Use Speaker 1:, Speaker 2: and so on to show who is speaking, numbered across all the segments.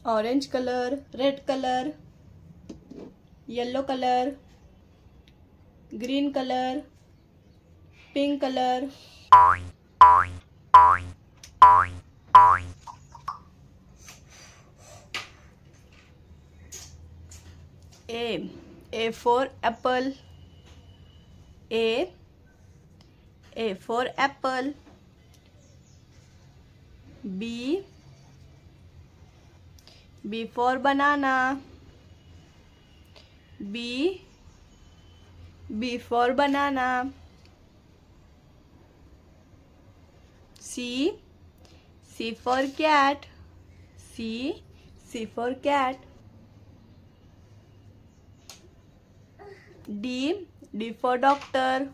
Speaker 1: orange color, red color, yellow color, green color, pink color. A for apple. A for apple. B for banana. B for banana. C for cat. C for cat. D for doctor.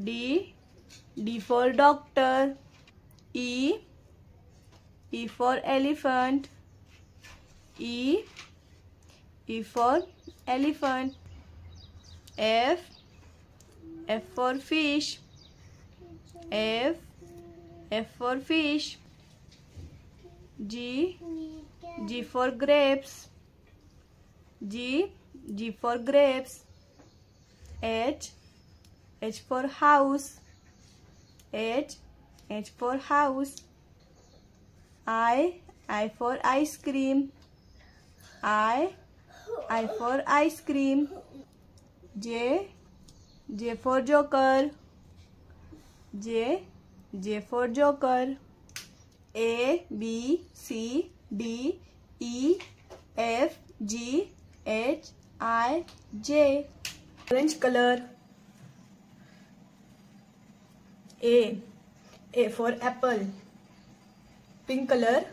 Speaker 1: D for doctor. E for elephant. E for elephant. F for fish. F for fish. G for grapes. G for grapes. H for house. H for house. I for ice cream. I for ice cream. J for joker. J for joker. A B C D E F G H I J. Orange color. A for apple. Pink color.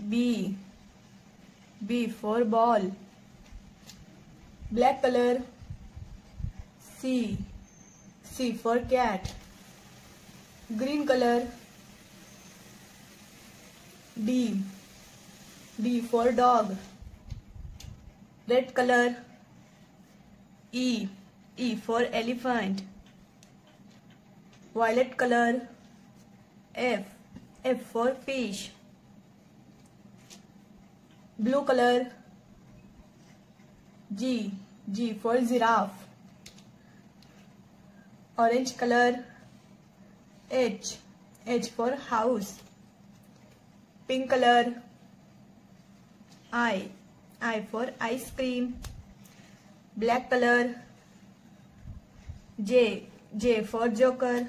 Speaker 1: B for ball. Black color. C for cat. Green color. D for dog. Red color. E for elephant. Violet color. F for fish. Blue color. G for giraffe. Orange color. H for house. Pink color. I for ice cream. Black color. J for joker.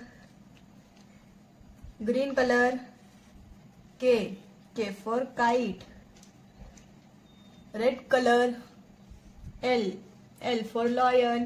Speaker 1: Green color. K for kite. Red color. L for lion.